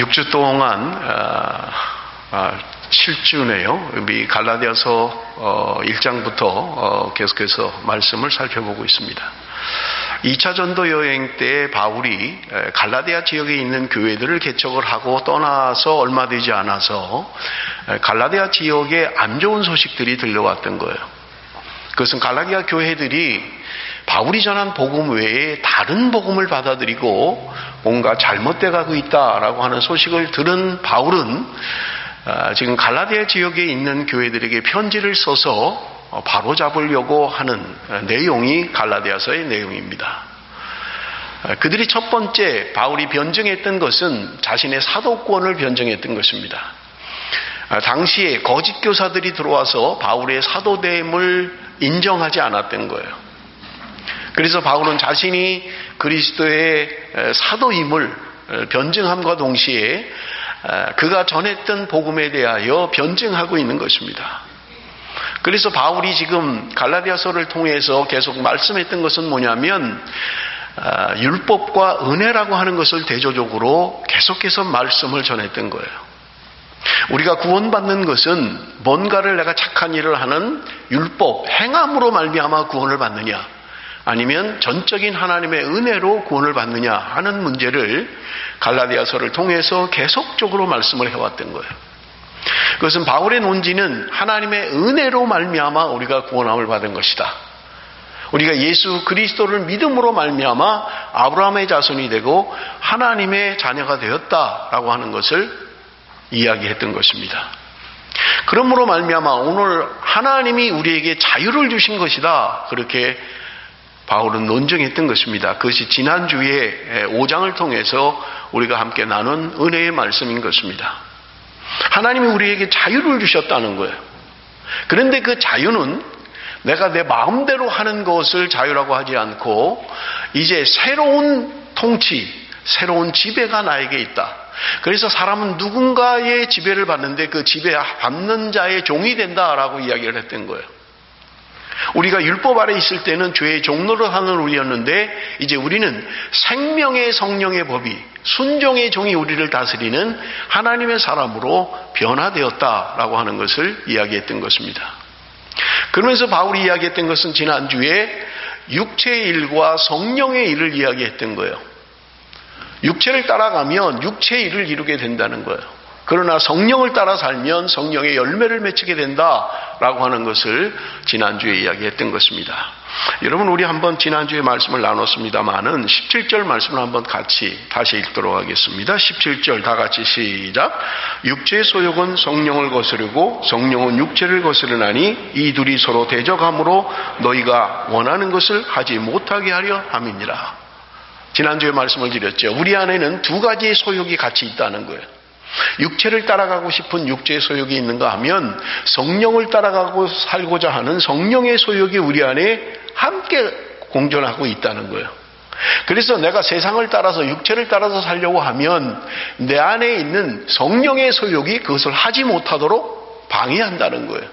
6주 동안 7주네요. 우리 갈라디아서 1장부터 계속해서 말씀을 살펴보고 있습니다. 2차 전도 여행 때 바울이 갈라디아 지역에 있는 교회들을 개척을 하고 떠나서 얼마 되지 않아서 갈라디아 지역에 안 좋은 소식들이 들려왔던 거예요. 그것은 갈라디아 교회들이 바울이 전한 복음 외에 다른 복음을 받아들이고 뭔가 잘못돼 가고 있다라고 하는 소식을 들은 바울은 지금 갈라디아 지역에 있는 교회들에게 편지를 써서 바로잡으려고 하는 내용이 갈라디아서의 내용입니다. 그들이 첫 번째 바울이 변증했던 것은 자신의 사도권을 변증했던 것입니다. 당시에 거짓 교사들이 들어와서 바울의 사도됨을 인정하지 않았던 거예요. 그래서 바울은 자신이 그리스도의 사도임을 변증함과 동시에 그가 전했던 복음에 대하여 변증하고 있는 것입니다. 그래서 바울이 지금 갈라디아서를 통해서 계속 말씀했던 것은 뭐냐면 율법과 은혜라고 하는 것을 대조적으로 계속해서 말씀을 전했던 거예요. 우리가 구원받는 것은 뭔가를 내가 착한 일을 하는 율법, 행함으로 말미암아 구원을 받느냐, 아니면 전적인 하나님의 은혜로 구원을 받느냐 하는 문제를 갈라디아서를 통해서 계속적으로 말씀을 해왔던 거예요. 그것은 바울의 논지는 하나님의 은혜로 말미암아 우리가 구원함을 받은 것이다. 우리가 예수 그리스도를 믿음으로 말미암아 아브라함의 자손이 되고 하나님의 자녀가 되었다라고 하는 것을 이야기했던 것입니다. 그러므로 말미암아 오늘 하나님이 우리에게 자유를 주신 것이다, 그렇게 바울은 논증했던 것입니다. 그것이 지난주에 5장을 통해서 우리가 함께 나눈 은혜의 말씀인 것입니다. 하나님이 우리에게 자유를 주셨다는 거예요. 그런데 그 자유는 내가 내 마음대로 하는 것을 자유라고 하지 않고 이제 새로운 통치, 새로운 지배가 나에게 있다. 그래서 사람은 누군가의 지배를 받는데 그 지배 받는 자의 종이 된다라고 이야기를 했던 거예요. 우리가 율법 아래 있을 때는 죄의 종로로 하는 우리였는데 이제 우리는 생명의 성령의 법이, 순종의 종이 우리를 다스리는 하나님의 사람으로 변화되었다라고 하는 것을 이야기했던 것입니다. 그러면서 바울이 이야기했던 것은 지난주에 육체의 일과 성령의 일을 이야기했던 거예요. 육체를 따라가면 육체의 일을 이루게 된다는 거예요. 그러나 성령을 따라 살면 성령의 열매를 맺히게 된다라고 하는 것을 지난주에 이야기했던 것입니다. 여러분, 우리 한번 지난주에 말씀을 나눴습니다마는 17절 말씀을 한번 같이 다시 읽도록 하겠습니다. 17절 다 같이 시작. 육체의 소욕은 성령을 거스르고 성령은 육체를 거스르나니 이 둘이 서로 대적함으로 너희가 원하는 것을 하지 못하게 하려 함이니라. 지난주에 말씀을 드렸죠. 우리 안에는 두 가지의 소욕이 같이 있다는 거예요. 육체를 따라가고 싶은 육체의 소욕이 있는가 하면 성령을 따라가고 살고자 하는 성령의 소욕이 우리 안에 함께 공존하고 있다는 거예요. 그래서 내가 세상을 따라서 육체를 따라서 살려고 하면 내 안에 있는 성령의 소욕이 그것을 하지 못하도록 방해한다는 거예요.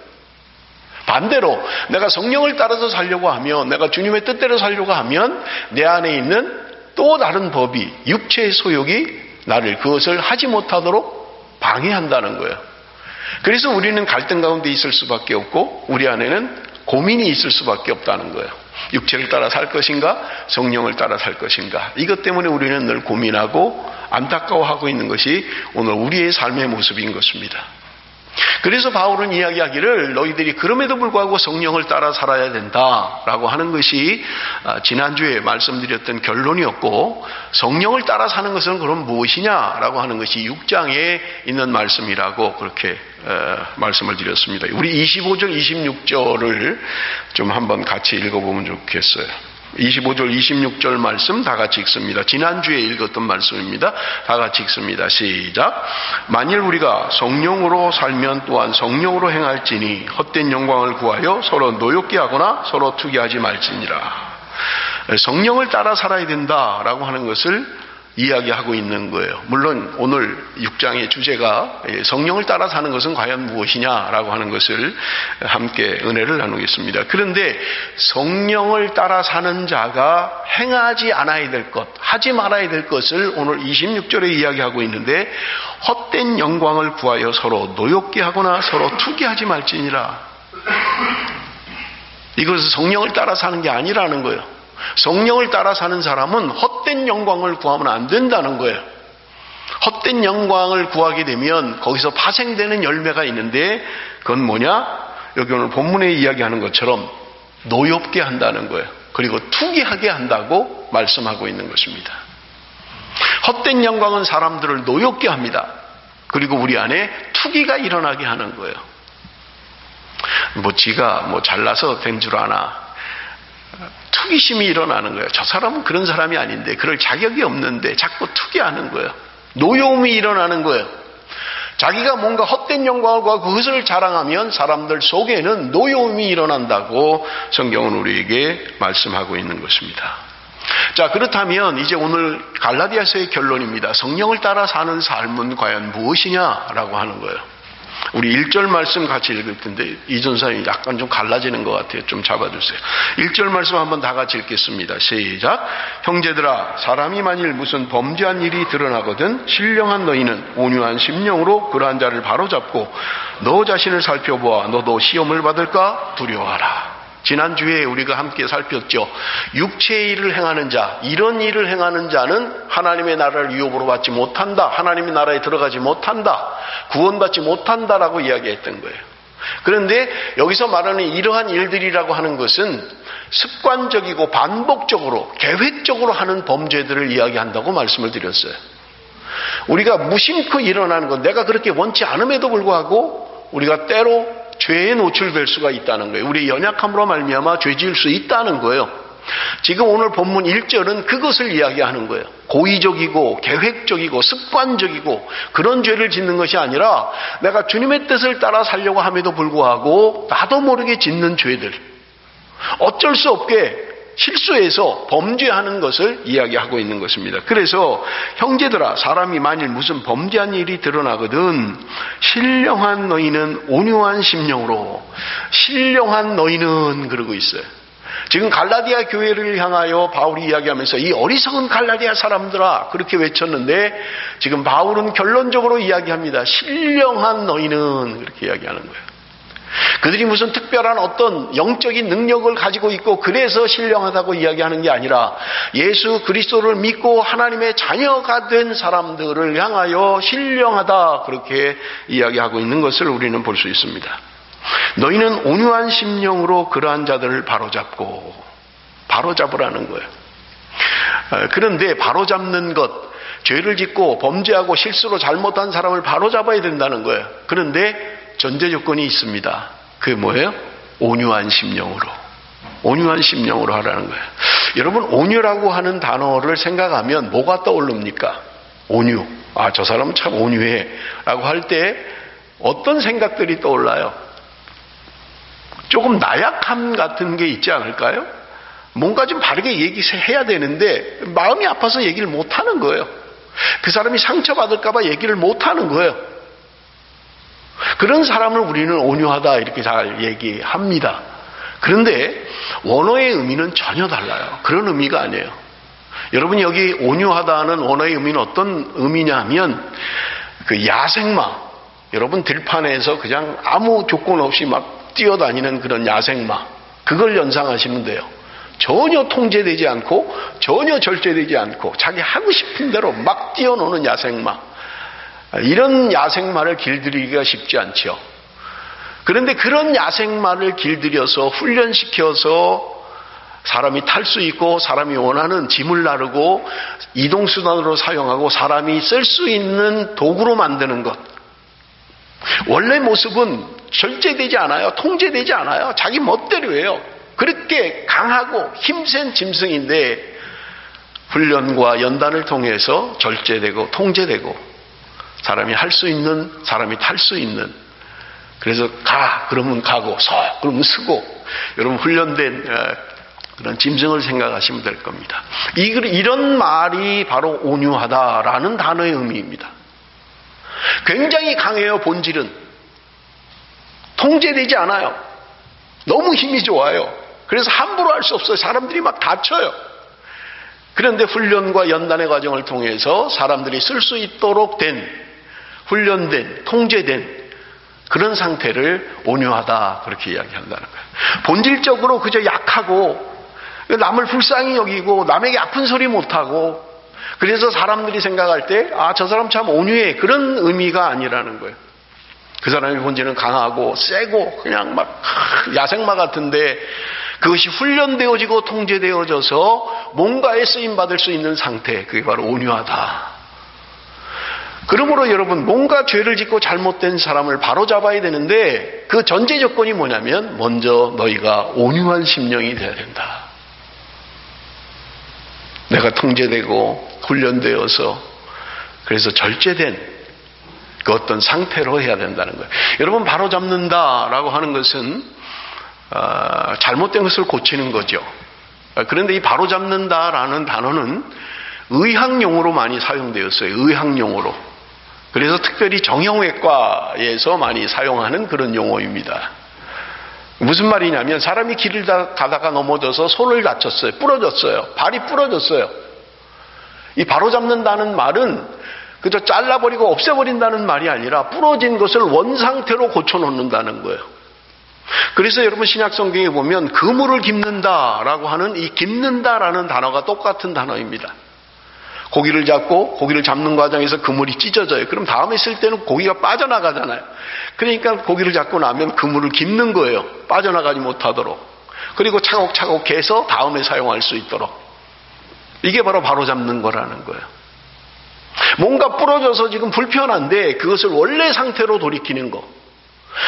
반대로 내가 성령을 따라서 살려고 하면, 내가 주님의 뜻대로 살려고 하면 내 안에 있는 또 다른 법이, 육체의 소욕이 나를 그것을 하지 못하도록 방해한다는 거예요. 그래서 우리는 갈등 가운데 있을 수밖에 없고 우리 안에는 고민이 있을 수밖에 없다는 거예요. 육체를 따라 살 것인가, 성령을 따라 살 것인가. 이것 때문에 우리는 늘 고민하고 안타까워하고 있는 것이 오늘 우리의 삶의 모습인 것입니다. 그래서 바울은 이야기하기를 너희들이 그럼에도 불구하고 성령을 따라 살아야 된다라고 하는 것이 지난주에 말씀드렸던 결론이었고, 성령을 따라 사는 것은 그럼 무엇이냐라고 하는 것이 6장에 있는 말씀이라고 그렇게 말씀을 드렸습니다. 우리 25절 26절을 좀 한번 같이 읽어보면 좋겠어요. 25절 26절 말씀 다 같이 읽습니다. 지난주에 읽었던 말씀입니다. 다 같이 읽습니다. 시작. 만일 우리가 성령으로 살면 또한 성령으로 행할지니 헛된 영광을 구하여 서로 노엽게 하거나 서로 투기하지 말지니라. 성령을 따라 살아야 된다라고 하는 것을 이야기하고 있는 거예요. 물론 오늘 6장의 주제가 성령을 따라 사는 것은 과연 무엇이냐라고 하는 것을 함께 은혜를 나누겠습니다. 그런데 성령을 따라 사는 자가 행하지 않아야 될 것, 하지 말아야 될 것을 오늘 26절에 이야기하고 있는데, 헛된 영광을 구하여 서로 노엽게 하거나 서로 투기하지 말지니라. 이것은 성령을 따라 사는 게 아니라는 거예요. 성령을 따라 사는 사람은 헛된 영광을 구하면 안 된다는 거예요. 헛된 영광을 구하게 되면 거기서 파생되는 열매가 있는데, 그건 뭐냐? 여기 오늘 본문에 이야기하는 것처럼 노엽게 한다는 거예요. 그리고 투기하게 한다고 말씀하고 있는 것입니다. 헛된 영광은 사람들을 노엽게 합니다. 그리고 우리 안에 투기가 일어나게 하는 거예요. 지가 잘나서 된 줄 아나, 투기심이 일어나는 거예요. 저 사람은 그런 사람이 아닌데, 그럴 자격이 없는데 자꾸 투기하는 거예요. 노여움이 일어나는 거예요. 자기가 뭔가 헛된 영광과 그것을 자랑하면 사람들 속에는 노여움이 일어난다고 성경은 우리에게 말씀하고 있는 것입니다. 자, 그렇다면 이제 오늘 갈라디아서의 결론입니다. 성령을 따라 사는 삶은 과연 무엇이냐라고 하는 거예요. 우리 1절 말씀 같이 읽을 텐데 이전사님이 약간 좀 갈라지는 것 같아요. 좀 잡아주세요. 1절 말씀 한번 다 같이 읽겠습니다. 시작. 형제들아, 사람이 만일 무슨 범죄한 일이 드러나거든 신령한 너희는 온유한 심령으로 그러한 자를 바로잡고 너 자신을 살펴보아 너도 시험을 받을까 두려워하라. 지난주에 우리가 함께 살폈죠. 육체의 일을 행하는 자, 이런 일을 행하는 자는 하나님의 나라를 유업으로 받지 못한다. 하나님의 나라에 들어가지 못한다. 구원받지 못한다라고 이야기했던 거예요. 그런데 여기서 말하는 이러한 일들이라고 하는 것은 습관적이고 반복적으로 계획적으로 하는 범죄들을 이야기한다고 말씀을 드렸어요. 우리가 무심코 일어나는 것, 내가 그렇게 원치 않음에도 불구하고 우리가 때로 죄에 노출될 수가 있다는 거예요. 우리의 연약함으로 말미암아 죄 지을 수 있다는 거예요. 지금 오늘 본문 1절은 그것을 이야기하는 거예요. 고의적이고 계획적이고 습관적이고 그런 죄를 짓는 것이 아니라 내가 주님의 뜻을 따라 살려고 함에도 불구하고 나도 모르게 짓는 죄들, 어쩔 수 없게 실수해서 범죄하는 것을 이야기하고 있는 것입니다. 그래서 형제들아, 사람이 만일 무슨 범죄한 일이 드러나거든 신령한 너희는 온유한 심령으로, 신령한 너희는 그러고 있어요. 지금 갈라디아 교회를 향하여 바울이 이야기하면서 이 어리석은 갈라디아 사람들아 그렇게 외쳤는데, 지금 바울은 결론적으로 이야기합니다. 신령한 너희는 그렇게 이야기하는 거예요. 그들이 무슨 특별한 어떤 영적인 능력을 가지고 있고 그래서 신령하다고 이야기하는 게 아니라 예수 그리스도를 믿고 하나님의 자녀가 된 사람들을 향하여 신령하다 그렇게 이야기하고 있는 것을 우리는 볼 수 있습니다. 너희는 온유한 심령으로 그러한 자들을 바로잡으라는 거예요. 그런데 바로잡는 것, 죄를 짓고 범죄하고 실수로 잘못한 사람을 바로잡아야 된다는 거예요. 그런데 전제 조건이 있습니다. 그게 뭐예요? 온유한 심령으로. 온유한 심령으로 하라는 거예요. 여러분, 온유라고 하는 단어를 생각하면 뭐가 떠오릅니까? 온유. 아, 저 사람은 참 온유해. 라고 할 때 어떤 생각들이 떠올라요? 조금 나약함 같은 게 있지 않을까요? 뭔가 좀 바르게 얘기해야 되는데 마음이 아파서 얘기를 못하는 거예요. 그 사람이 상처받을까 봐 얘기를 못하는 거예요. 그런 사람을 우리는 온유하다 이렇게 잘 얘기합니다. 그런데 원어의 의미는 전혀 달라요. 그런 의미가 아니에요. 여러분, 여기 온유하다는 원어의 의미는 어떤 의미냐 하면 그 야생마, 여러분 들판에서 그냥 아무 조건 없이 막 뛰어다니는 그런 야생마, 그걸 연상하시면 돼요. 전혀 통제되지 않고 전혀 절제되지 않고 자기 하고 싶은 대로 막 뛰어노는 야생마, 이런 야생마를 길들이기가 쉽지 않죠. 그런데 그런 야생마를 길들여서 훈련시켜서 사람이 탈 수 있고 사람이 원하는 짐을 나르고 이동수단으로 사용하고 사람이 쓸 수 있는 도구로 만드는 것, 원래 모습은 절제되지 않아요. 통제되지 않아요. 자기 멋대로 해요. 그렇게 강하고 힘센 짐승인데 훈련과 연단을 통해서 절제되고 통제되고 사람이 할 수 있는, 사람이 탈 수 있는, 그래서 가 그러면 가고 서 그러면 서고, 여러분 훈련된 그런 짐승을 생각하시면 될 겁니다. 이런 말이 바로 온유하다라는 단어의 의미입니다. 굉장히 강해요. 본질은 통제되지 않아요. 너무 힘이 좋아요. 그래서 함부로 할 수 없어요. 사람들이 막 다쳐요. 그런데 훈련과 연단의 과정을 통해서 사람들이 쓸 수 있도록 된, 훈련된, 통제된 그런 상태를 온유하다 그렇게 이야기한다는 거예요. 본질적으로 그저 약하고 남을 불쌍히 여기고 남에게 아픈 소리 못하고 그래서 사람들이 생각할 때 저 사람 참 온유해 그런 의미가 아니라는 거예요. 그 사람의 본질은 강하고 세고 그냥 막 야생마 같은데 그것이 훈련되어지고 통제되어져서 뭔가에 쓰임받을 수 있는 상태, 그게 바로 온유하다. 그러므로 여러분, 뭔가 죄를 짓고 잘못된 사람을 바로잡아야 되는데 그 전제 조건이 뭐냐면 먼저 너희가 온유한 심령이 돼야 된다. 내가 통제되고 훈련되어서 그래서 절제된 그 어떤 상태로 해야 된다는 거예요. 여러분, 바로잡는다라고 하는 것은 잘못된 것을 고치는 거죠. 그런데 이 바로잡는다라는 단어는 의학용어로 많이 사용되었어요. 의학용어로. 그래서 특별히 정형외과에서 많이 사용하는 그런 용어입니다. 무슨 말이냐면 사람이 길을 가다가 넘어져서 손을 다쳤어요. 부러졌어요. 발이 부러졌어요. 이 바로잡는다는 말은 그저 잘라버리고 없애버린다는 말이 아니라 부러진 것을 원상태로 고쳐놓는다는 거예요. 그래서 여러분 신약 성경에 보면 그물을 깁는다라고 하는 이 깁는다라는 단어가 똑같은 단어입니다. 고기를 잡고 고기를 잡는 과정에서 그물이 찢어져요. 그럼 다음에 쓸 때는 고기가 빠져나가잖아요. 그러니까 고기를 잡고 나면 그물을 깁는 거예요. 빠져나가지 못하도록. 그리고 차곡차곡 해서 다음에 사용할 수 있도록. 이게 바로 바로잡는 거라는 거예요. 뭔가 부러져서 지금 불편한데 그것을 원래 상태로 돌이키는 거.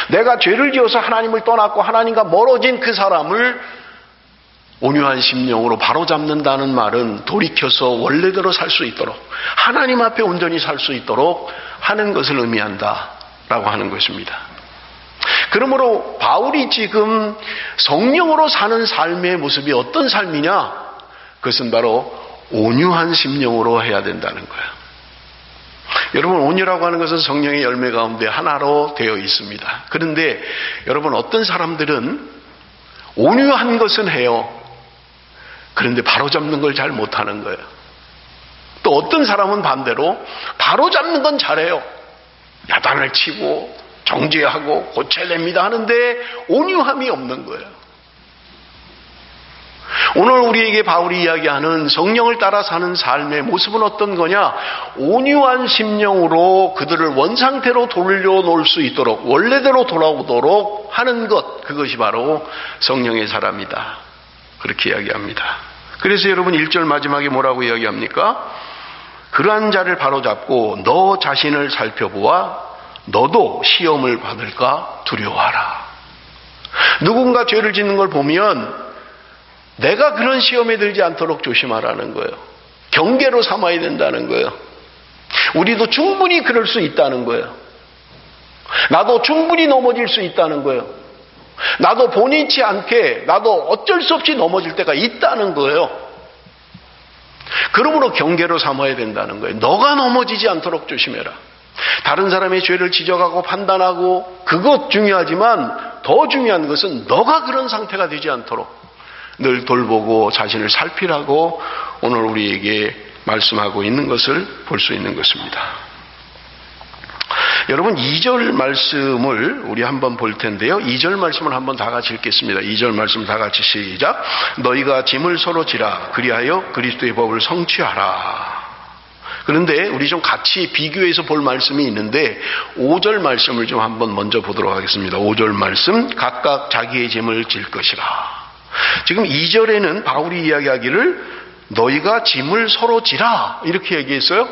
내가 죄를 지어서 하나님을 떠났고 하나님과 멀어진 그 사람을 온유한 심령으로 바로잡는다는 말은 돌이켜서 원래대로 살 수 있도록 하나님 앞에 온전히 살 수 있도록 하는 것을 의미한다라고 하는 것입니다. 그러므로 바울이 지금 성령으로 사는 삶의 모습이 어떤 삶이냐? 그것은 바로 온유한 심령으로 해야 된다는 거예요. 여러분, 온유라고 하는 것은 성령의 열매 가운데 하나로 되어 있습니다. 그런데 여러분, 어떤 사람들은 온유한 것은 해요. 그런데 바로잡는 걸 잘 못하는 거예요. 또 어떤 사람은 반대로 바로잡는 건 잘해요. 야단을 치고 정죄하고 고쳐냅니다 하는데 온유함이 없는 거예요. 오늘 우리에게 바울이 이야기하는 성령을 따라 사는 삶의 모습은 어떤 거냐? 온유한 심령으로 그들을 원상태로 돌려놓을 수 있도록 원래대로 돌아오도록 하는 것, 그것이 바로 성령의 사람이다. 그렇게 이야기합니다. 그래서 여러분 1절 마지막에 뭐라고 이야기합니까? 그러한 자를 바로잡고 너 자신을 살펴보아 너도 시험을 받을까 두려워하라. 누군가 죄를 짓는 걸 보면 내가 그런 시험에 들지 않도록 조심하라는 거예요. 경계로 삼아야 된다는 거예요. 우리도 충분히 그럴 수 있다는 거예요. 나도 충분히 넘어질 수 있다는 거예요. 나도 본의치 않게 나도 어쩔 수 없이 넘어질 때가 있다는 거예요. 그러므로 경계로 삼아야 된다는 거예요. 너가 넘어지지 않도록 조심해라. 다른 사람의 죄를 지적하고 판단하고 그것 중요하지만 더 중요한 것은 너가 그런 상태가 되지 않도록 늘 돌보고 자신을 살피라고 오늘 우리에게 말씀하고 있는 것을 볼 수 있는 것입니다. 여러분 2절 말씀을 우리 한번 볼 텐데요. 2절 말씀을 한번 다 같이 읽겠습니다. 2절 말씀 다 같이 시작. 너희가 짐을 서로 지라 그리하여 그리스도의 법을 성취하라. 그런데 우리 좀 같이 비교해서 볼 말씀이 있는데 5절 말씀을 좀 한번 먼저 보도록 하겠습니다. 5절 말씀 각각 자기의 짐을 질 것이라. 지금 2절에는 바울이 이야기하기를 너희가 짐을 서로 지라 이렇게 얘기했어요.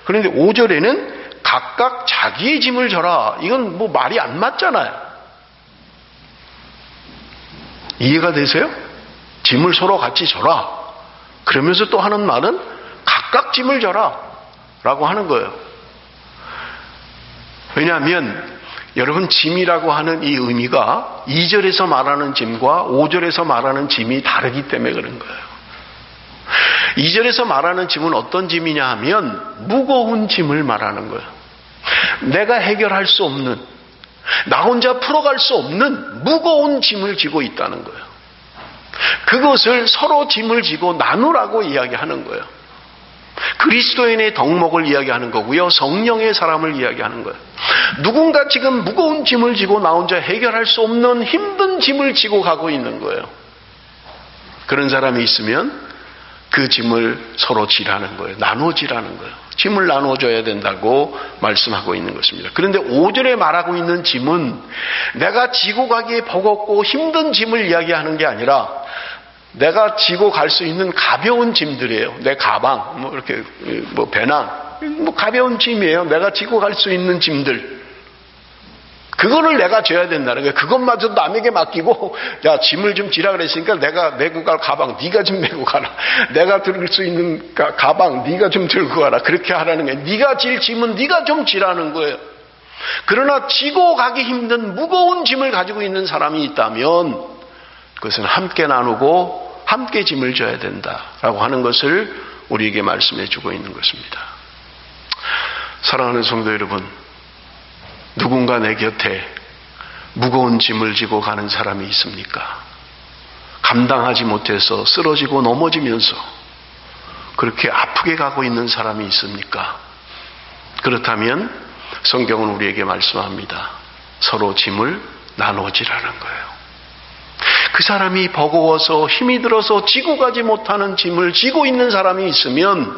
그런데 5절에는 각각 자기의 짐을 져라. 이건 뭐 말이 안 맞잖아요. 이해가 되세요? 짐을 서로 같이 져라. 그러면서 또 하는 말은 각각 짐을 져라 라고 하는 거예요. 왜냐하면 여러분, 짐이라고 하는 이 의미가 2절에서 말하는 짐과 5절에서 말하는 짐이 다르기 때문에 그런 거예요. 2절에서 말하는 짐은 어떤 짐이냐 하면 무거운 짐을 말하는 거예요. 내가 해결할 수 없는, 나 혼자 풀어갈 수 없는 무거운 짐을 지고 있다는 거예요. 그것을 서로 짐을 지고 나누라고 이야기하는 거예요. 그리스도인의 덕목을 이야기하는 거고요. 성령의 사람을 이야기하는 거예요. 누군가 지금 무거운 짐을 지고 나 혼자 해결할 수 없는 힘든 짐을 지고 가고 있는 거예요. 그런 사람이 있으면 그 짐을 서로 지라는 거예요. 나눠지라는 거예요. 짐을 나눠줘야 된다고 말씀하고 있는 것입니다. 그런데 5절에 말하고 있는 짐은 내가 지고 가기에 버겁고 힘든 짐을 이야기하는 게 아니라 내가 지고 갈 수 있는 가벼운 짐들이에요. 내 가방, 이렇게 배낭, 가벼운 짐이에요. 내가 지고 갈 수 있는 짐들. 그거를 내가 져야 된다는 거예요. 그것마저 남에게 맡기고, 야, 짐을 좀 지라 그랬으니까 내가 메고 갈 가방 네가 좀 메고 가라. 내가 들을 수 있는 가방 네가 좀 들고 가라. 그렇게 하라는 거예요. 네가 질 짐은 네가 좀 지라는 거예요. 그러나 지고 가기 힘든 무거운 짐을 가지고 있는 사람이 있다면 그것은 함께 나누고 함께 짐을 져야 된다라고 하는 것을 우리에게 말씀해 주고 있는 것입니다. 사랑하는 성도 여러분, 누군가 내 곁에 무거운 짐을 지고 가는 사람이 있습니까? 감당하지 못해서 쓰러지고 넘어지면서 그렇게 아프게 가고 있는 사람이 있습니까? 그렇다면 성경은 우리에게 말씀합니다. 서로 짐을 나눠지라는 거예요. 그 사람이 버거워서 힘이 들어서 지고 가지 못하는 짐을 지고 있는 사람이 있으면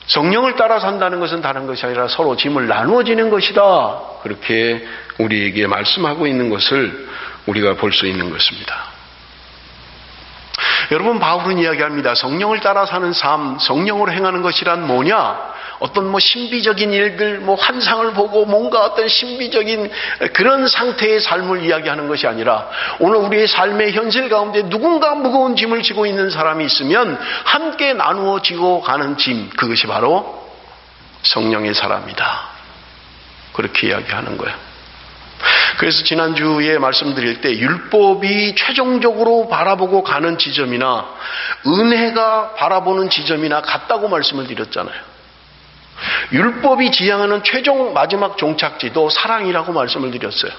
성령을 따라 산다는 것은 다른 것이 아니라 서로 짐을 나누어지는 것이다. 그렇게 우리에게 말씀하고 있는 것을 우리가 볼 수 있는 것입니다. 여러분, 바울은 이야기합니다. 성령을 따라 사는 삶, 성령으로 행하는 것이란 뭐냐? 어떤 신비적인 일들, 환상을 보고 뭔가 어떤 신비적인 그런 상태의 삶을 이야기하는 것이 아니라 오늘 우리의 삶의 현실 가운데 누군가 무거운 짐을 지고 있는 사람이 있으면 함께 나누어 지고 가는 짐, 그것이 바로 성령의 사람이다. 그렇게 이야기하는 거예요. 그래서 지난주에 말씀드릴 때 율법이 최종적으로 바라보고 가는 지점이나 은혜가 바라보는 지점이나 같다고 말씀을 드렸잖아요. 율법이 지향하는 최종 마지막 종착지도 사랑이라고 말씀을 드렸어요.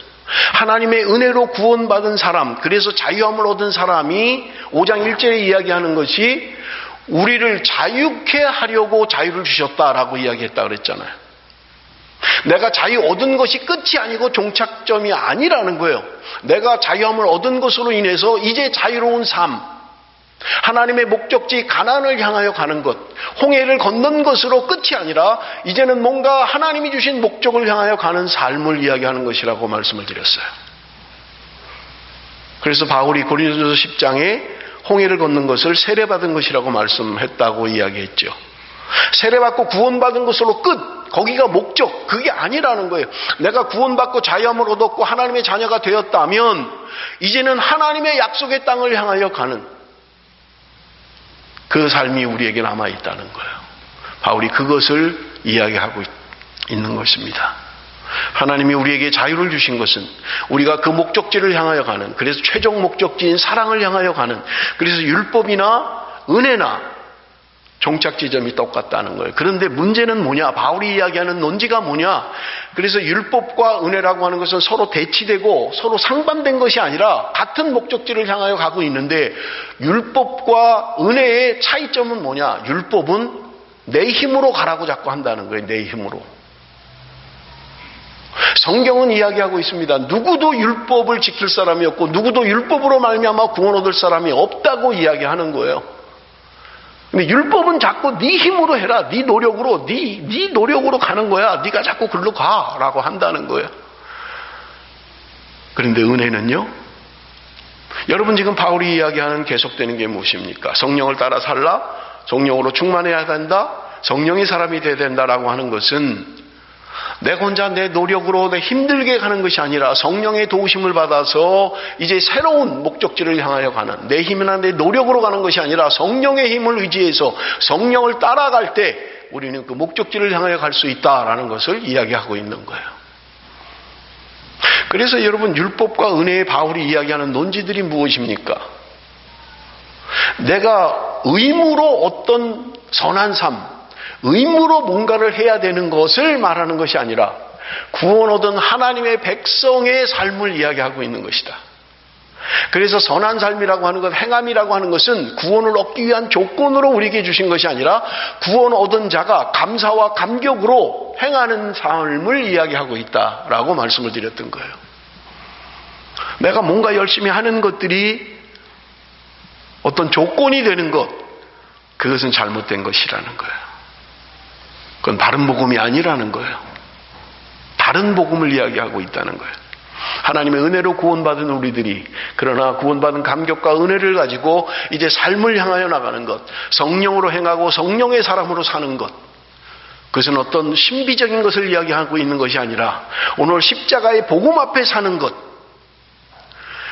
하나님의 은혜로 구원받은 사람, 그래서 자유함을 얻은 사람이 5장 1절에 이야기하는 것이 우리를 자유케 하려고 자유를 주셨다라고 이야기했다 그랬잖아요. 내가 자유 얻은 것이 끝이 아니고 종착점이 아니라는 거예요. 내가 자유함을 얻은 것으로 인해서 이제 자유로운 삶, 하나님의 목적지 가나안을 향하여 가는 것, 홍해를 건넌 것으로 끝이 아니라 이제는 뭔가 하나님이 주신 목적을 향하여 가는 삶을 이야기하는 것이라고 말씀을 드렸어요. 그래서 바울이 고린도서 10장에 홍해를 건넌 것을 세례받은 것이라고 말씀했다고 이야기했죠. 세례받고 구원받은 것으로 끝, 거기가 목적, 그게 아니라는 거예요. 내가 구원받고 자유함을 얻었고 하나님의 자녀가 되었다면 이제는 하나님의 약속의 땅을 향하여 가는 그 삶이 우리에게 남아있다는 거예요. 바울이 그것을 이야기하고 있는 것입니다. 하나님이 우리에게 자유를 주신 것은 우리가 그 목적지를 향하여 가는, 그래서 최종 목적지인 사랑을 향하여 가는, 그래서 율법이나 은혜나 종착지점이 똑같다는 거예요. 그런데 문제는 뭐냐? 바울이 이야기하는 논지가 뭐냐? 그래서 율법과 은혜라고 하는 것은 서로 대치되고 서로 상반된 것이 아니라 같은 목적지를 향하여 가고 있는데 율법과 은혜의 차이점은 뭐냐? 율법은 내 힘으로 가라고 자꾸 한다는 거예요. 내 힘으로. 성경은 이야기하고 있습니다. 누구도 율법을 지킬 사람이 없고 누구도 율법으로 말미암아 구원 얻을 사람이 없다고 이야기하는 거예요. 근데 율법은 자꾸 네 힘으로 해라, 네 노력으로, 네 노력으로 가는 거야. 네가 자꾸 글로 가라고 한다는 거예요. 그런데 은혜는요? 여러분, 지금 바울이 이야기하는 계속되는 게 무엇입니까? 성령을 따라 살라, 성령으로 충만해야 된다, 성령의 사람이 돼야 된다라고 하는 것은 내 혼자 내 노력으로 내 힘들게 가는 것이 아니라 성령의 도우심을 받아서 이제 새로운 목적지를 향하여 가는, 내 힘이나 내 노력으로 가는 것이 아니라 성령의 힘을 의지해서 성령을 따라갈 때 우리는 그 목적지를 향하여 갈 수 있다라는 것을 이야기하고 있는 거예요. 그래서 여러분, 율법과 은혜의 바울이 이야기하는 논지들이 무엇입니까? 내가 의무로 어떤 선한 삶, 의무로 뭔가를 해야 되는 것을 말하는 것이 아니라 구원 얻은 하나님의 백성의 삶을 이야기하고 있는 것이다. 그래서 선한 삶이라고 하는 것, 행함이라고 하는 것은 구원을 얻기 위한 조건으로 우리에게 주신 것이 아니라 구원 얻은 자가 감사와 감격으로 행하는 삶을 이야기하고 있다라고 말씀을 드렸던 거예요. 내가 뭔가 열심히 하는 것들이 어떤 조건이 되는 것, 그것은 잘못된 것이라는 거예요. 그건 바른 복음이 아니라는 거예요. 다른 복음을 이야기하고 있다는 거예요. 하나님의 은혜로 구원받은 우리들이, 그러나 구원받은 감격과 은혜를 가지고 이제 삶을 향하여 나가는 것, 성령으로 행하고 성령의 사람으로 사는 것, 그것은 어떤 신비적인 것을 이야기하고 있는 것이 아니라 오늘 십자가의 복음 앞에 사는 것,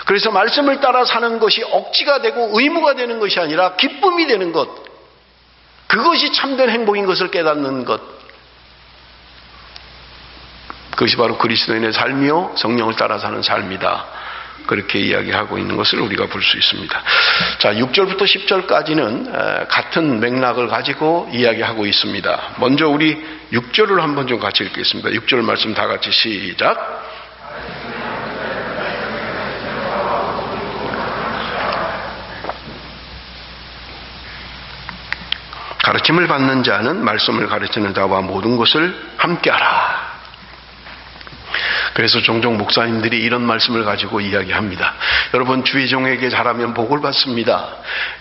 그래서 말씀을 따라 사는 것이 억지가 되고 의무가 되는 것이 아니라 기쁨이 되는 것, 그것이 참된 행복인 것을 깨닫는 것, 그것이 바로 그리스도인의 삶이요 성령을 따라 사는 삶이다. 그렇게 이야기하고 있는 것을 우리가 볼 수 있습니다. 자, 6절부터 10절까지는 같은 맥락을 가지고 이야기하고 있습니다. 먼저 우리 6절을 한번 좀 같이 읽겠습니다. 6절 말씀 다 같이 시작. 가르침을 받는 자는 말씀을 가르치는 자와 모든 것을 함께하라. 그래서 종종 목사님들이 이런 말씀을 가지고 이야기합니다. 여러분, 주의 종에게 잘하면 복을 받습니다.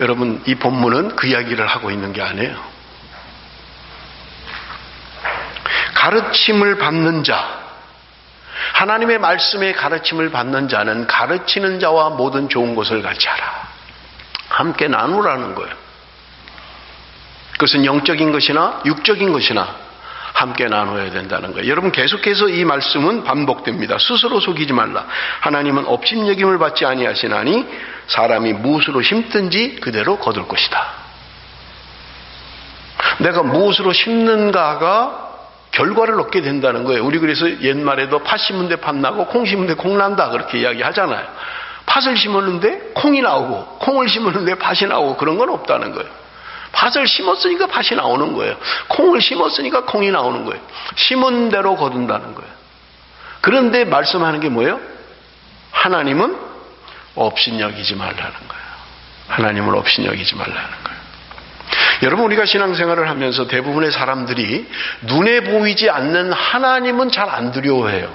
여러분, 이 본문은 그 이야기를 하고 있는 게 아니에요. 가르침을 받는 자, 하나님의 말씀에 가르침을 받는 자는 가르치는 자와 모든 좋은 것을 같이 하라. 함께 나누라는 거예요. 그것은 영적인 것이나 육적인 것이나 함께 나눠야 된다는 거예요. 여러분, 계속해서 이 말씀은 반복됩니다. 스스로 속이지 말라. 하나님은 업신여김을 받지 아니하시나니 사람이 무엇으로 심든지 그대로 거둘 것이다. 내가 무엇으로 심는가가 결과를 얻게 된다는 거예요. 우리 그래서 옛말에도 팥 심은 데 팥 나고 콩 심은 데 콩 난다 그렇게 이야기하잖아요. 팥을 심었는데 콩이 나오고 콩을 심었는데 팥이 나오고 그런 건 없다는 거예요. 팥을 심었으니까 팥이 나오는 거예요. 콩을 심었으니까 콩이 나오는 거예요. 심은 대로 거둔다는 거예요. 그런데 말씀하는 게 뭐예요? 하나님은 업신여기지 말라는 거예요. 하나님을 업신여기지 말라는 거예요. 여러분, 우리가 신앙생활을 하면서 대부분의 사람들이 눈에 보이지 않는 하나님은 잘 안 두려워해요.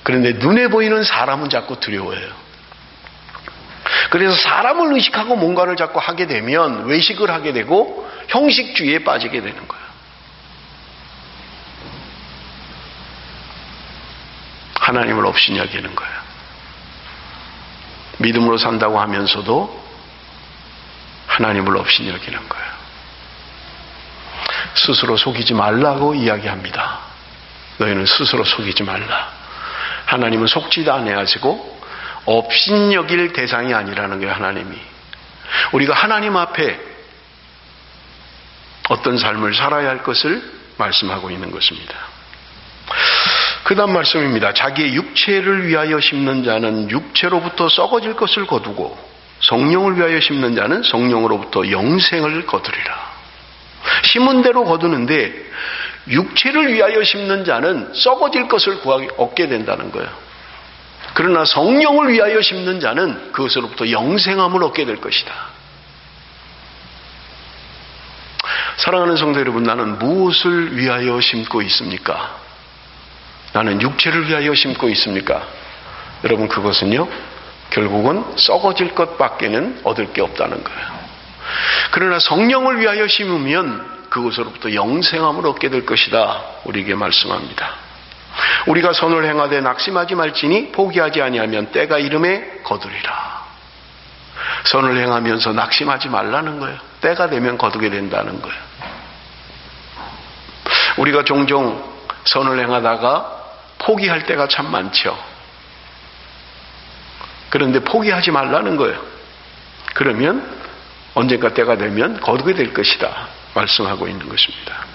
그런데 눈에 보이는 사람은 자꾸 두려워해요. 그래서 사람을 의식하고 뭔가를 자꾸 하게 되면 외식을 하게 되고 형식주의에 빠지게 되는 거예요. 하나님을 업신여기는 거예요. 믿음으로 산다고 하면서도 하나님을 업신여기는 거예요. 스스로 속이지 말라고 이야기합니다. 너희는 스스로 속이지 말라. 하나님은 속지도 않아가지고 업신여길 대상이 아니라는 거예요. 하나님이. 우리가 하나님 앞에 어떤 삶을 살아야 할 것을 말씀하고 있는 것입니다. 그 다음 말씀입니다. 자기의 육체를 위하여 심는 자는 육체로부터 썩어질 것을 거두고 성령을 위하여 심는 자는 성령으로부터 영생을 거두리라. 심은 대로 거두는데 육체를 위하여 심는 자는 썩어질 것을 얻게 된다는 거예요. 그러나 성령을 위하여 심는 자는 그것으로부터 영생함을 얻게 될 것이다. 사랑하는 성도 여러분, 나는 무엇을 위하여 심고 있습니까? 나는 육체를 위하여 심고 있습니까? 여러분, 그것은요 결국은 썩어질 것밖에는 얻을 게 없다는 거예요. 그러나 성령을 위하여 심으면 그것으로부터 영생함을 얻게 될 것이다. 우리에게 말씀합니다. 우리가 선을 행하되 낙심하지 말지니 포기하지 아니하면 때가 이름에 거두리라. 선을 행하면서 낙심하지 말라는 거예요. 때가 되면 거두게 된다는 거예요. 우리가 종종 선을 행하다가 포기할 때가 참 많죠. 그런데 포기하지 말라는 거예요. 그러면 언젠가 때가 되면 거두게 될 것이다 말씀하고 있는 것입니다.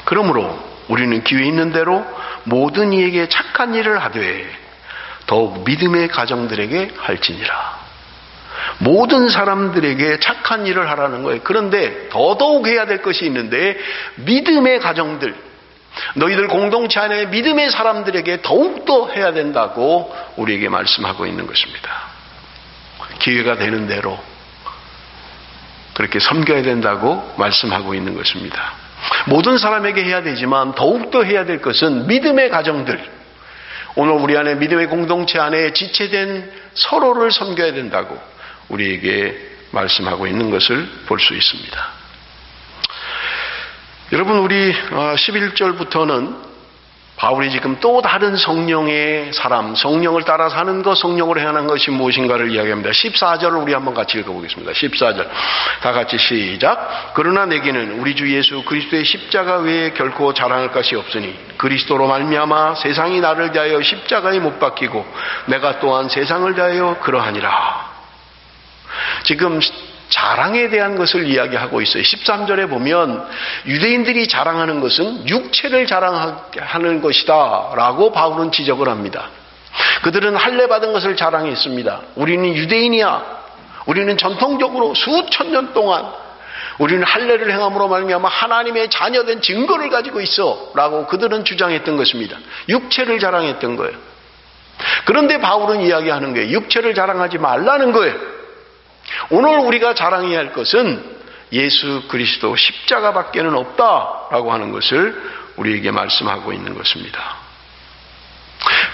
그러므로 우리는 기회 있는 대로 모든 이에게 착한 일을 하되 더욱 믿음의 가정들에게 할지니라. 모든 사람들에게 착한 일을 하라는 거예요. 그런데 더더욱 해야 될 것이 있는데 믿음의 가정들, 너희들 공동체 안에 믿음의 사람들에게 더욱더 해야 된다고 우리에게 말씀하고 있는 것입니다. 기회가 되는 대로 그렇게 섬겨야 된다고 말씀하고 있는 것입니다. 모든 사람에게 해야 되지만 더욱더 해야 될 것은 믿음의 가정들, 오늘 우리 안에 믿음의 공동체 안에 지체된 서로를 섬겨야 된다고 우리에게 말씀하고 있는 것을 볼 수 있습니다. 여러분, 우리 11절부터는 바울이 지금 또 다른 성령의 사람, 성령을 따라 사는 것, 성령으로 행하는 것이 무엇인가를 이야기합니다. 14절을 우리 한번 같이 읽어보겠습니다. 14절 다 같이 시작. 그러나 내게는 우리 주 예수 그리스도의 십자가 외에 결코 자랑할 것이 없으니 그리스도로 말미암아 세상이 나를 대하여 십자가에 못 박히고 내가 또한 세상을 대하여 그러하니라. 지금 자랑에 대한 것을 이야기하고 있어요. 13절에 보면 유대인들이 자랑하는 것은 육체를 자랑하는 것이다 라고 바울은 지적을 합니다. 그들은 할례 받은 것을 자랑했습니다. 우리는 유대인이야. 우리는 전통적으로 수천 년 동안 우리는 할례를 행함으로 말미암아 하나님의 자녀된 증거를 가지고 있어 라고 그들은 주장했던 것입니다. 육체를 자랑했던 거예요. 그런데 바울은 이야기하는 거예요. 육체를 자랑하지 말라는 거예요. 오늘 우리가 자랑해야 할 것은 예수 그리스도 십자가밖에는 없다라고 하는 것을 우리에게 말씀하고 있는 것입니다.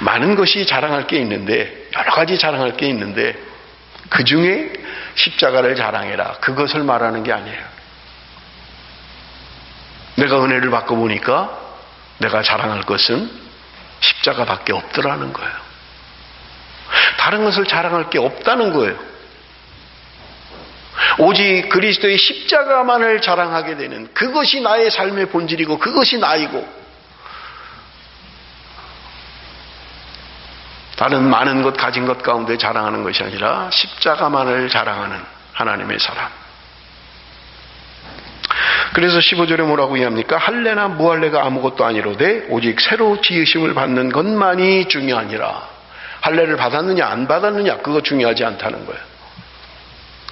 많은 것이 자랑할 게 있는데, 여러 가지 자랑할 게 있는데 그 중에 십자가를 자랑해라, 그것을 말하는 게 아니에요. 내가 은혜를 받고 보니까 내가 자랑할 것은 십자가밖에 없더라는 거예요. 다른 것을 자랑할 게 없다는 거예요. 오직 그리스도의 십자가만을 자랑하게 되는, 그것이 나의 삶의 본질이고 그것이 나이고, 다른 많은 것 가진 것 가운데 자랑하는 것이 아니라 십자가만을 자랑하는 하나님의 사람. 그래서 15절에 뭐라고 이야기합니까? 할례나 무할례가 아무것도 아니로되 오직 새로 지으심을 받는 것만이 중요하니라. 할례를 받았느냐 안 받았느냐 그거 중요하지 않다는 거예요.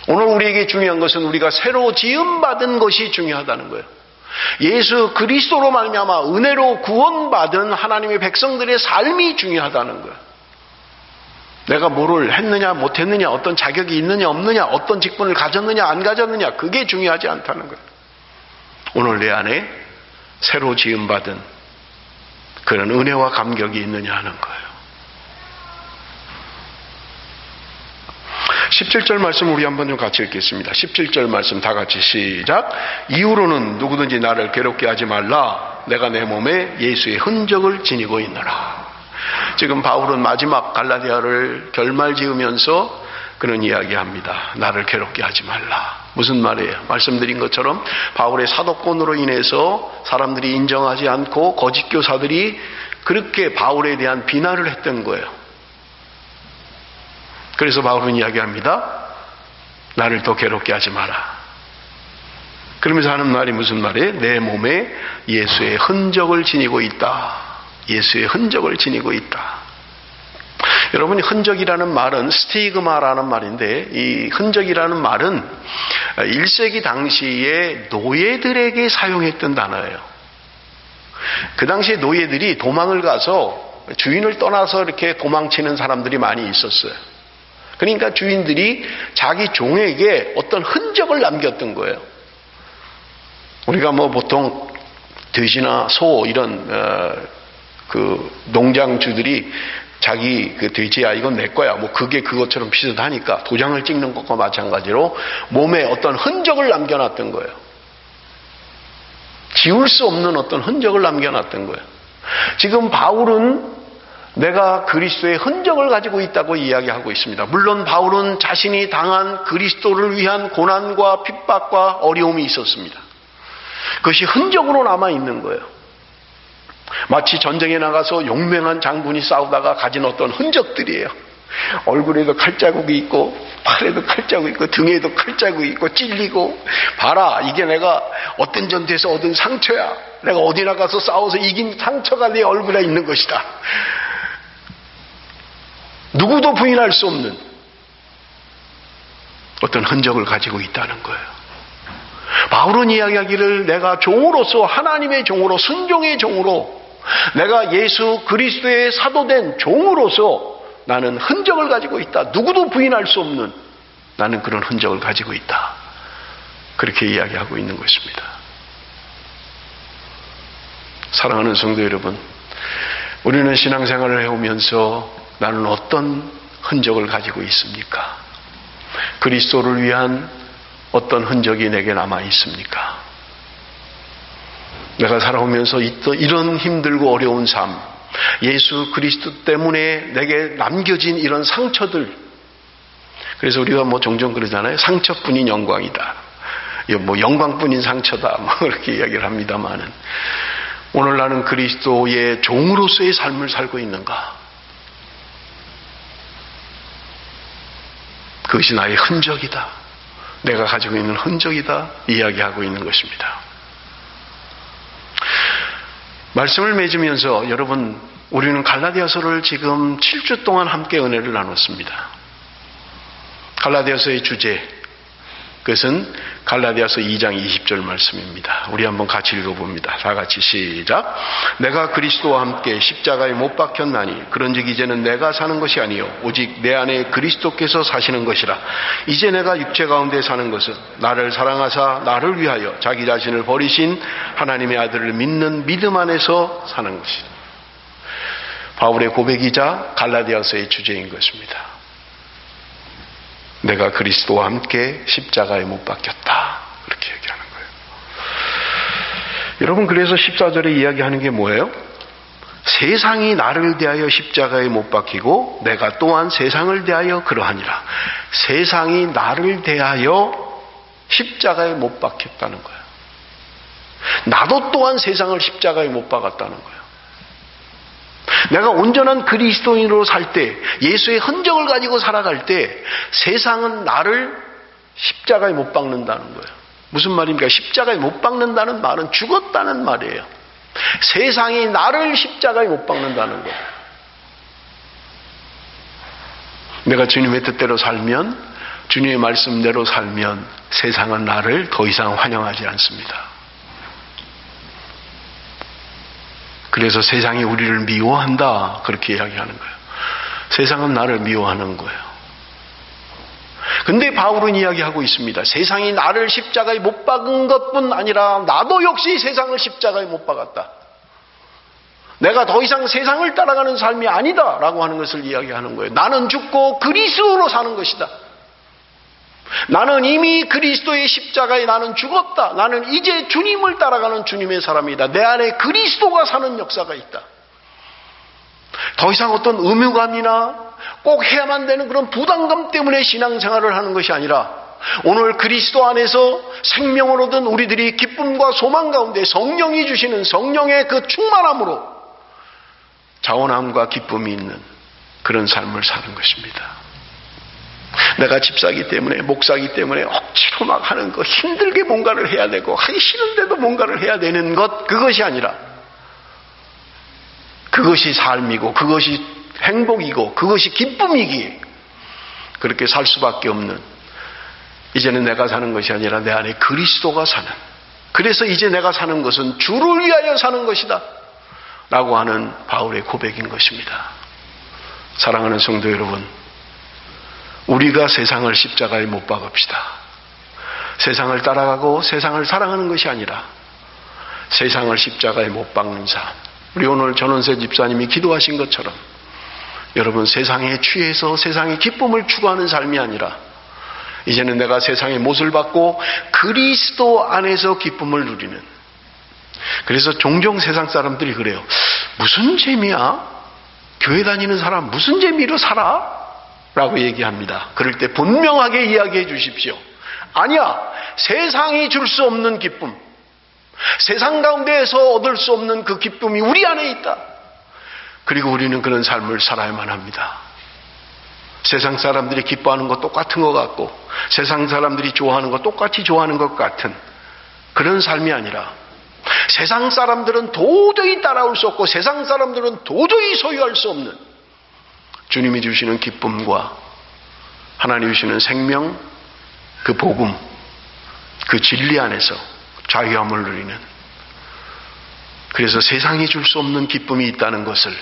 오늘 우리에게 중요한 것은 우리가 새로 지음받은 것이 중요하다는 거예요. 예수 그리스도로 말미암아 은혜로 구원받은 하나님의 백성들의 삶이 중요하다는 거예요. 내가 뭐를 했느냐 못했느냐, 어떤 자격이 있느냐 없느냐, 어떤 직분을 가졌느냐 안 가졌느냐, 그게 중요하지 않다는 거예요. 오늘 내 안에 새로 지음받은 그런 은혜와 감격이 있느냐 하는 거예요. 17절 말씀 우리 한번 좀 같이 읽겠습니다. 17절 말씀 다 같이 시작. 이후로는 누구든지 나를 괴롭게 하지 말라. 내가 내 몸에 예수의 흔적을 지니고 있노라. 지금 바울은 마지막 갈라디아를 결말지으면서 그런 이야기합니다. 나를 괴롭게 하지 말라. 무슨 말이에요? 말씀드린 것처럼 바울의 사도권으로 인해서 사람들이 인정하지 않고 거짓 교사들이 그렇게 바울에 대한 비난을 했던 거예요. 그래서 바울은 이야기합니다. 나를 더 괴롭게 하지 마라. 그러면서 하는 말이 무슨 말이에요? 내 몸에 예수의 흔적을 지니고 있다. 예수의 흔적을 지니고 있다. 여러분이 흔적이라는 말은 스티그마라는 말인데, 이 흔적이라는 말은 1세기 당시에 노예들에게 사용했던 단어예요. 그 당시에 노예들이 도망을 가서 주인을 떠나서 이렇게 도망치는 사람들이 많이 있었어요. 그러니까 주인들이 자기 종에게 어떤 흔적을 남겼던 거예요. 우리가 뭐 보통 돼지나 소 이런 그 농장주들이 자기 그 돼지야 이건 내 거야 뭐 그게 그것처럼 비슷하니까 도장을 찍는 것과 마찬가지로 몸에 어떤 흔적을 남겨놨던 거예요. 지울 수 없는 어떤 흔적을 남겨놨던 거예요. 지금 바울은 내가 그리스도의 흔적을 가지고 있다고 이야기하고 있습니다. 물론 바울은 자신이 당한 그리스도를 위한 고난과 핍박과 어려움이 있었습니다. 그것이 흔적으로 남아있는 거예요. 마치 전쟁에 나가서 용맹한 장군이 싸우다가 가진 어떤 흔적들이에요. 얼굴에도 칼자국이 있고 팔에도 칼자국이 있고 등에도 칼자국이 있고 찔리고, 봐라, 이게 내가 어떤 전투에서 얻은 상처야. 내가 어디 나가서 싸워서 이긴 상처가 내 얼굴에 있는 것이다. 누구도 부인할 수 없는 어떤 흔적을 가지고 있다는 거예요. 바울은 이야기하기를, 내가 종으로서, 하나님의 종으로, 순종의 종으로, 내가 예수 그리스도의 사도된 종으로서 나는 흔적을 가지고 있다. 누구도 부인할 수 없는 나는 그런 흔적을 가지고 있다. 그렇게 이야기하고 있는 것입니다. 사랑하는 성도 여러분, 우리는 신앙생활을 해오면서 나는 어떤 흔적을 가지고 있습니까? 그리스도를 위한 어떤 흔적이 내게 남아 있습니까? 내가 살아오면서 이런 힘들고 어려운 삶, 예수 그리스도 때문에 내게 남겨진 이런 상처들, 그래서 우리가 종종 그러잖아요. 상처뿐인 영광이다. 영광뿐인 상처다. 그렇게 이야기를 합니다만은, 오늘 나는 그리스도의 종으로서의 삶을 살고 있는가? 그것이 나의 흔적이다. 내가 가지고 있는 흔적이다. 이야기하고 있는 것입니다. 말씀을 맺으면서 여러분, 우리는 갈라디아서를 지금 7주 동안 함께 은혜를 나눴습니다. 갈라디아서의 주제, 그것은 갈라디아서 2장 20절 말씀입니다. 우리 한번 같이 읽어봅니다. 다 같이 시작. 내가 그리스도와 함께 십자가에 못 박혔나니 그런즉 이제는 내가 사는 것이 아니요 오직 내 안에 그리스도께서 사시는 것이라. 이제 내가 육체 가운데 사는 것은 나를 사랑하사 나를 위하여 자기 자신을 버리신 하나님의 아들을 믿는 믿음 안에서 사는 것이다. 바울의 고백이자 갈라디아서의 주제인 것입니다. 내가 그리스도와 함께 십자가에 못 박혔다. 그렇게 얘기하는 거예요. 여러분, 그래서 14절에 이야기하는 게 뭐예요? 세상이 나를 대하여 십자가에 못 박히고 내가 또한 세상을 대하여 그러하니라. 세상이 나를 대하여 십자가에 못 박혔다는 거예요. 나도 또한 세상을 십자가에 못 박았다는 거예요. 내가 온전한 그리스도인으로 살 때, 예수의 흔적을 가지고 살아갈 때 세상은 나를 십자가에 못 박는다는 거예요. 무슨 말입니까? 십자가에 못 박는다는 말은 죽었다는 말이에요. 세상이 나를 십자가에 못 박는다는 거예요. 내가 주님의 뜻대로 살면, 주님의 말씀대로 살면 세상은 나를 더 이상 환영하지 않습니다. 그래서 세상이 우리를 미워한다. 그렇게 이야기하는 거예요. 세상은 나를 미워하는 거예요. 근데 바울은 이야기하고 있습니다. 세상이 나를 십자가에 못 박은 것뿐 아니라 나도 역시 세상을 십자가에 못 박았다. 내가 더 이상 세상을 따라가는 삶이 아니다 라고 하는 것을 이야기하는 거예요. 나는 죽고 그리스도로 사는 것이다. 나는 이미 그리스도의 십자가에 나는 죽었다. 나는 이제 주님을 따라가는 주님의 사람이다. 내 안에 그리스도가 사는 역사가 있다. 더 이상 어떤 의무감이나 꼭 해야만 되는 그런 부담감 때문에 신앙생활을 하는 것이 아니라, 오늘 그리스도 안에서 생명을 얻은 우리들이 기쁨과 소망 가운데 성령이 주시는 성령의 그 충만함으로 자원함과 기쁨이 있는 그런 삶을 사는 것입니다. 내가 집사기 때문에, 목사기 때문에 억지로 막 하는 거, 힘들게 뭔가를 해야 되고 하기 싫은데도 뭔가를 해야 되는 것, 그것이 아니라 그것이 삶이고 그것이 행복이고 그것이 기쁨이기에 그렇게 살 수밖에 없는, 이제는 내가 사는 것이 아니라 내 안에 그리스도가 사는, 그래서 이제 내가 사는 것은 주를 위하여 사는 것이다 라고 하는 바울의 고백인 것입니다. 사랑하는 성도 여러분, 우리가 세상을 십자가에 못 박읍시다. 세상을 따라가고 세상을 사랑하는 것이 아니라 세상을 십자가에 못 박는 삶. 우리 오늘 전원세 집사님이 기도하신 것처럼 여러분, 세상에 취해서 세상의 기쁨을 추구하는 삶이 아니라 이제는 내가 세상의 못을 받고 그리스도 안에서 기쁨을 누리는. 그래서 종종 세상 사람들이 그래요. 무슨 재미야? 교회 다니는 사람 무슨 재미로 살아? 라고 얘기합니다. 그럴 때 분명하게 이야기해 주십시오. 아니야, 세상이 줄 수 없는 기쁨, 세상 가운데에서 얻을 수 없는 그 기쁨이 우리 안에 있다. 그리고 우리는 그런 삶을 살아야만 합니다. 세상 사람들이 기뻐하는 거 똑같은 것 같고 세상 사람들이 좋아하는 거 똑같이 좋아하는 것 같은 그런 삶이 아니라 세상 사람들은 도저히 따라올 수 없고 세상 사람들은 도저히 소유할 수 없는 주님이 주시는 기쁨과 하나님이 주시는 생명, 그 복음, 그 진리 안에서 자유함을 누리는, 그래서 세상이 줄 수 없는 기쁨이 있다는 것을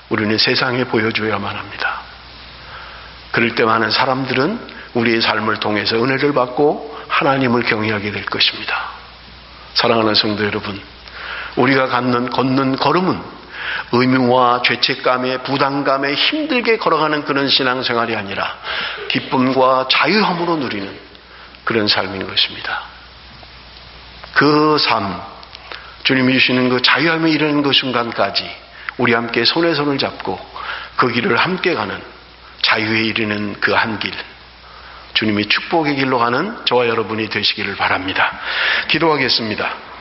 우리는 세상에 보여줘야만 합니다. 그럴 때 많은 사람들은 우리의 삶을 통해서 은혜를 받고 하나님을 경외하게 될 것입니다. 사랑하는 성도 여러분, 우리가 걷는 걸음은 의무와 죄책감에 부담감에 힘들게 걸어가는 그런 신앙생활이 아니라 기쁨과 자유함으로 누리는 그런 삶인 것입니다. 그 삶, 주님이 주시는 그 자유함에 이르는 그 순간까지 우리 함께 손에 손을 잡고 그 길을 함께 가는 자유에 이르는 그 한 길, 주님이 축복의 길로 가는 저와 여러분이 되시기를 바랍니다. 기도하겠습니다.